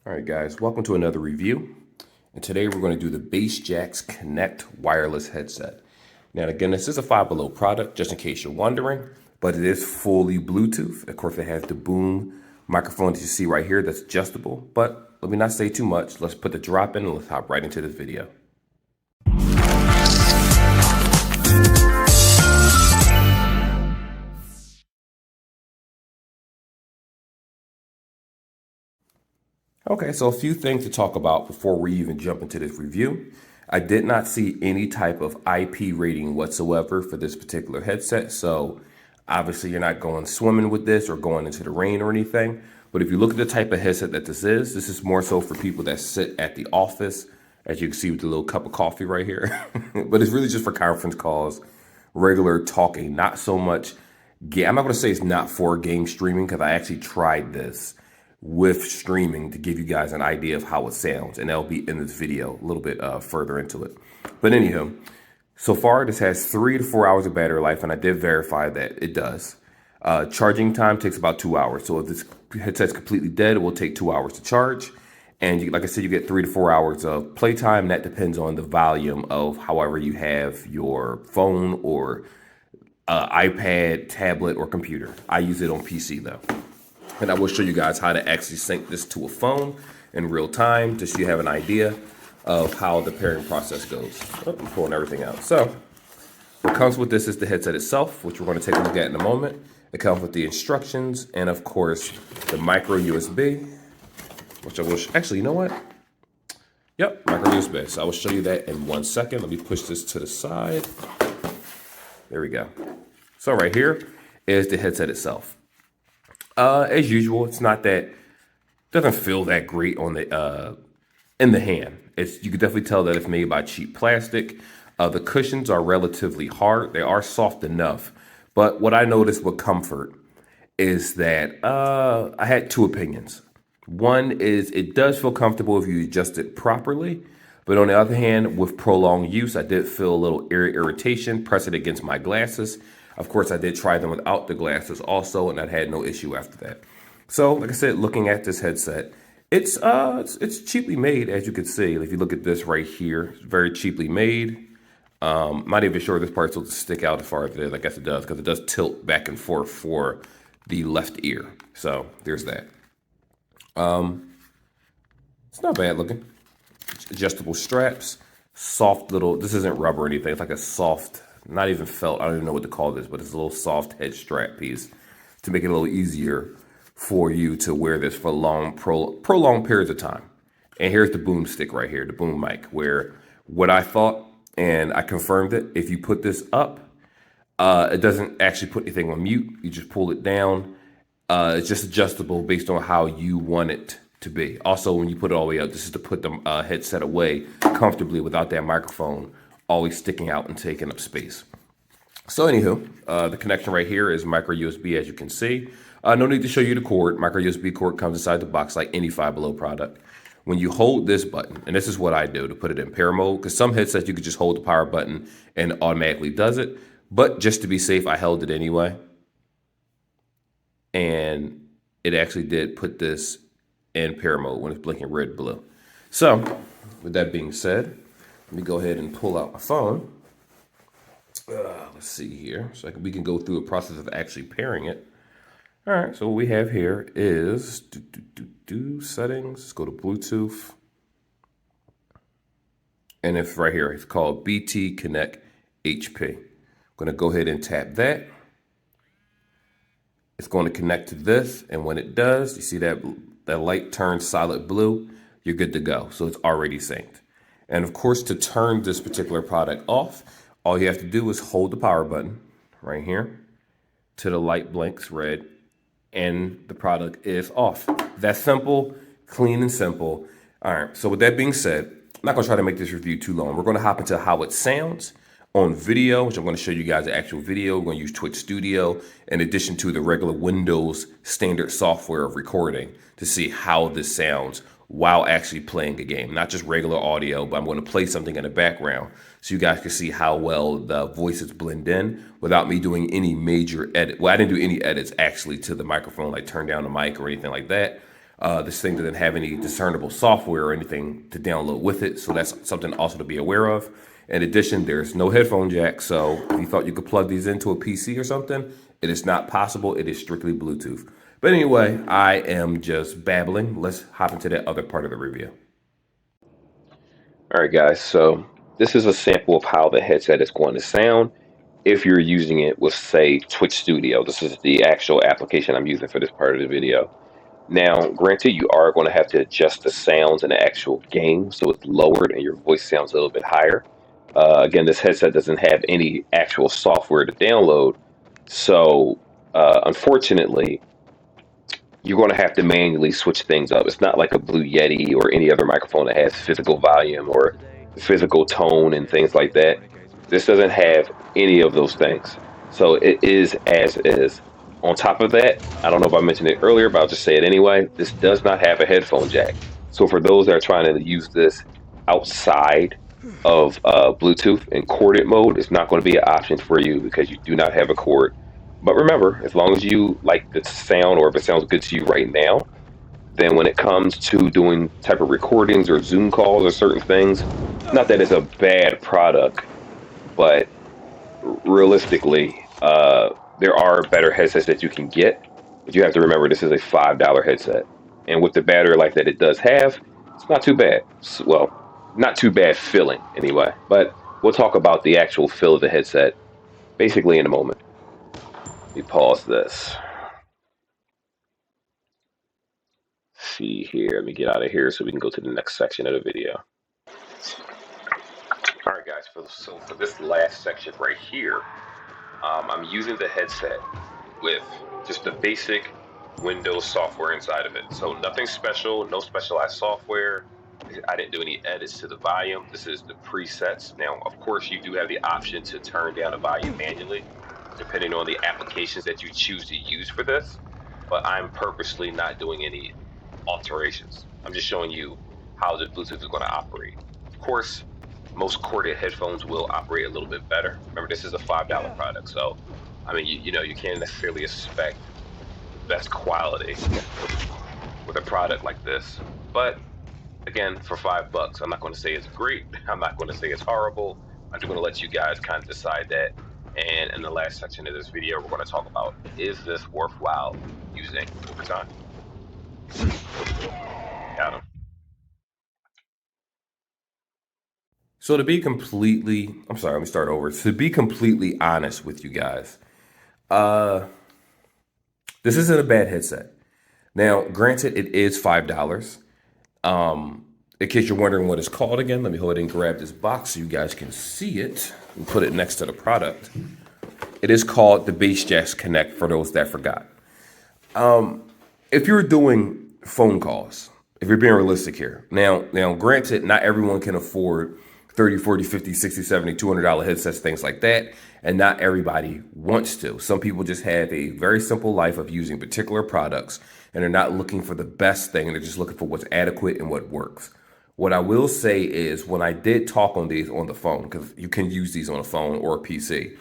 All right, guys, welcome to another review. And today we're going to do the Jaxx CONNECT wireless headset. Now, again, this is a Five Below product, just in case you're wondering, but it is fully Bluetooth. Of course, it has the boom microphone that you see right here that's adjustable. But let me not say too much. Let's put the drop in and let's hop right into this video. Okay, so a few things to talk about before we even jump into this review. I did not see any type of IP rating whatsoever for this particular headset, so obviously you're not going swimming with this or going into the rain or anything. But if you look at the type of headset that this is more so for people that sit at the office, as you can see with the little cup of coffee right here. But it's really just for conference calls, regular talking, not so much game. I'm not going to say it's not for game streaming because I actually tried this with streaming to give you guys an idea of how it sounds, and that'll be in this video a little bit further into it. But anyhow, so far this has 3 to 4 hours of battery life, and I did verify that it does. Charging time takes about 2 hours, so if this headset's completely dead, it will take 2 hours to charge. And like I said, you get 3 to 4 hours of playtime. That depends on the volume of however you have your phone or iPad, tablet, or computer. I use it on PC though. And I will show you guys how to actually sync this to a phone in real time, just so you have an idea of how the pairing process goes. Oh, I'm pulling everything out. So what comes with this is the headset itself, which we're going to take a look at in a moment. It comes with the instructions and, of course, the micro USB, which I will actually, you know what? Yep, micro USB. So I will show you that in 1 second. Let me push this to the side. There we go. So right here is the headset itself. As usual, it's not that, doesn't feel that great on the in the hand. You can definitely tell that it's made by cheap plastic. The cushions are relatively hard. They are soft enough. But what I noticed with comfort is that I had two opinions. One is it does feel comfortable if you adjust it properly. But on the other hand, with prolonged use, I did feel a little irritation pressing against my glasses. Of course, I did try them without the glasses also, and I had no issue after that. So, like I said, looking at this headset, it's cheaply made, as you can see. If you look at this right here, it's very cheaply made. I'm not even sure this part's supposed to stick out as far as it is. I guess it does, because it does tilt back and forth for the left ear. So, there's that. It's not bad looking. Adjustable straps, soft little, this isn't rubber or anything. It's like a soft, not even felt, I don't even know what to call this, but it's a little soft head strap piece to make it a little easier for you to wear this for prolonged periods of time. And here's the boom stick right here, the boom mic, where what I thought, and I confirmed it, if you put this up, it doesn't actually put anything on mute. You just pull it down. It's just adjustable based on how you want it to be. Also, when you put it all the way up, this is to put the headset away comfortably without that microphone always sticking out and taking up space. So anywho, the connection right here is micro USB, as you can see. No need to show you the cord. Micro USB cord comes inside the box like any Five Below product. When you hold this button, and this is what I do to put it in pair mode, because some headsets you could just hold the power button and automatically does it. But just to be safe, I held it anyway. And it actually did put this in pair mode when it's blinking red, blue. So with that being said, let me go ahead and pull out my phone. Let's see here. So we can go through a process of actually pairing it. All right, so what we have here is settings. Let's go to Bluetooth. And if right here, it's called BT Connect HP. I'm gonna go ahead and tap that. It's going to connect to this, and when it does, you see that light turns solid blue, you're good to go. So it's already synced. And of course, to turn this particular product off, all you have to do is hold the power button right here till the light blinks red, and the product is off. That's simple, clean and simple. All right, so with that being said, I'm not gonna try to make this review too long. We're gonna hop into how it sounds on video, which I'm going to show you guys the actual video. We're going to use Twitch Studio in addition to the regular Windows standard software of recording to see how this sounds while actually playing a game. Not just regular audio, but I'm going to play something in the background so you guys can see how well the voices blend in without me doing any major edit. Well, I didn't do any edits actually to the microphone, like turn down the mic or anything like that. This thing doesn't have any discernible software or anything to download with it, so that's something also to be aware of. In addition, there's no headphone jack, so if you thought you could plug these into a PC or something, it is not possible. It is strictly Bluetooth. But anyway, I am just babbling. Let's hop into that other part of the review. All right, guys, so this is a sample of how the headset is going to sound if you're using it with, say, Twitch Studio. This is the actual application I'm using for this part of the video. Now, granted, you are going to have to adjust the sounds in the actual game so it's lowered and your voice sounds a little bit higher. Again, this headset doesn't have any actual software to download, so unfortunately, you're going to have to manually switch things up. It's not like a Blue Yeti or any other microphone that has physical volume or physical tone and things like that. This doesn't have any of those things. So it is as is. On top of that, I don't know if I mentioned it earlier, but I'll just say it anyway. This does not have a headphone jack. So for those that are trying to use this outside of Bluetooth in corded mode, it's not going to be an option for you because you do not have a cord. But remember, as long as you like the sound or if it sounds good to you right now, then when it comes to doing type of recordings or Zoom calls or certain things, not that it's a bad product, but realistically, there are better headsets that you can get. But you have to remember this is a $5 headset. And with the battery life that it does have, it's not too bad. Well, not too bad feeling anyway. But we'll talk about the actual feel of the headset basically in a moment. Let me pause this. See here, let me get out of here so we can go to the next section of the video. All right, guys, so for this last section right here, I'm using the headset with just the basic Windows software inside of it. So nothing special, no specialized software. I didn't do any edits to the volume. This is the presets. Now, of course, you do have the option to turn down the volume manually, depending on the applications that you choose to use for this. But I'm purposely not doing any alterations. I'm just showing you how the Bluetooth is going to operate. Of course, most corded headphones will operate a little bit better. Remember, this is a $5 product, so I mean, you know, you can't necessarily expect the best quality with a product like this. But again, for $5, I'm not going to say it's great. I'm not going to say it's horrible. I'm just going to let you guys kind of decide that. And in the last section of this video, we're going to talk about, is this worthwhile using over time? Got him. So to be completely, I'm sorry, let me start over. To be completely honest with you guys, this isn't a bad headset. Now, granted, it is $5. In case you're wondering what it's called again, let me go ahead and grab this box so you guys can see it and put it next to the product. It is called the Jaxx CONNECT for those that forgot. If you're doing phone calls, if you're being realistic here, now granted, not everyone can afford 30, 40, 50, 60, 70, $200 headsets, things like that. And not everybody wants to. Some people just have a very simple life of using particular products and they're not looking for the best thing. They're just looking for what's adequate and what works. What I will say is when I did talk on these on the phone, because you can use these on a phone or a PC,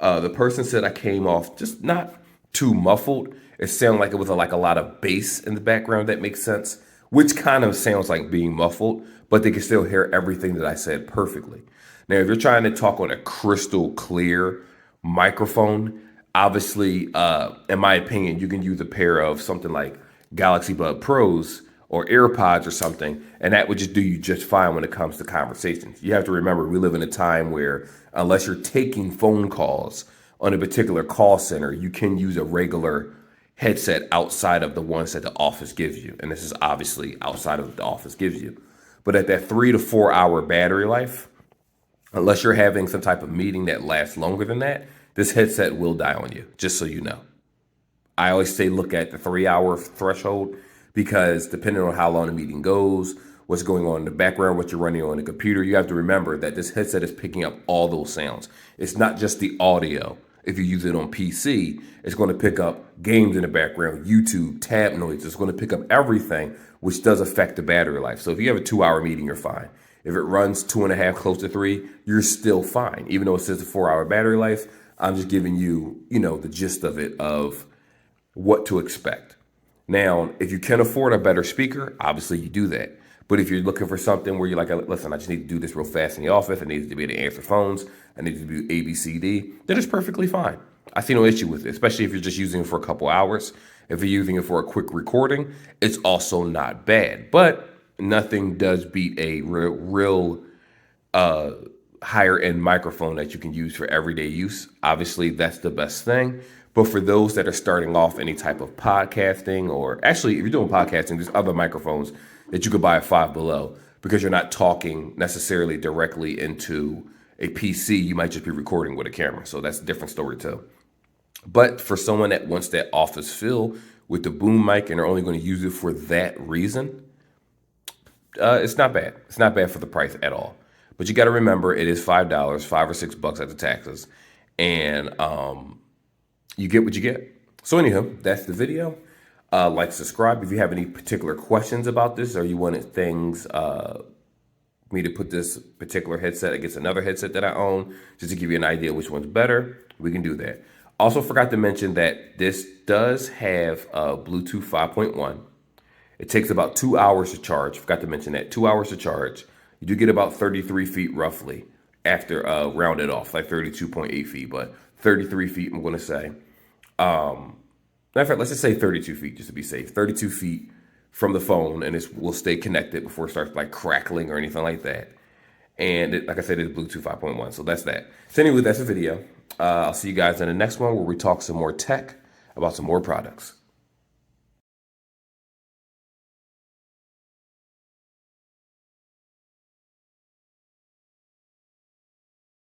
the person said I came off just not too muffled. It sounded like it was like a lot of bass in the background. That makes sense, which kind of sounds like being muffled, but they can still hear everything that I said perfectly. Now, if you're trying to talk on a crystal clear microphone, obviously, in my opinion, you can use a pair of something like Galaxy Bud Pros or AirPods or something, and that would just do you just fine when it comes to conversations. You have to remember, we live in a time where unless you're taking phone calls on a particular call center, you can use a regular headset outside of the ones that the office gives you. And this is obviously outside of what the office gives you. But at that 3 to 4 hour battery life, unless you're having some type of meeting that lasts longer than that, this headset will die on you, just so you know. I always say look at the 3 hour threshold because depending on how long the meeting goes, what's going on in the background, what you're running on the computer, you have to remember that this headset is picking up all those sounds. It's not just the audio. If you use it on PC, it's going to pick up games in the background, YouTube, tab noise. It's going to pick up everything, which does affect the battery life. So if you have a 2 hour meeting, you're fine. If it runs 2.5, close to 3, you're still fine. Even though it says a 4 hour battery life, I'm just giving you, the gist of it, of what to expect. Now, if you can afford a better speaker, obviously you do that. But if you're looking for something where you're like, listen, I just need to do this real fast in the office, I need to be able to answer phones, I need to do A, B, C, D, then it's perfectly fine. I see no issue with it, especially if you're just using it for a couple hours. If you're using it for a quick recording, it's also not bad. But nothing does beat a real higher end microphone that you can use for everyday use. Obviously, that's the best thing. But for those that are starting off any type of podcasting, or actually, if you're doing podcasting, there's other microphones that you could buy at Five Below, because you're not talking necessarily directly into a PC. You might just be recording with a camera. So that's a different story too. But for someone that wants that office feel with the boom mic and are only going to use it for that reason, it's not bad. It's not bad for the price at all. But you got to remember, it is $5, $5 or $6 after taxes, and you get what you get. So anyhow, that's the video. Like, subscribe if you have any particular questions about this, or you wanted things me to put this particular headset against another headset that I own, just to give you an idea which one's better. We can do that. Also forgot to mention that this does have Bluetooth 5.1. It takes about 2 hours to charge. Forgot to mention that, 2 hours to charge. You do get about 33 feet roughly after rounded off, like 32.8 feet, but 33 feet, I'm going to say. Matter of fact, let's just say 32 feet just to be safe. 32 feet from the phone, and it will stay connected before it starts like crackling or anything like that. And like I said, it's Bluetooth 5.1, so that's that. So anyway, that's the video. I'll see you guys in the next one where we talk some more tech about some more products.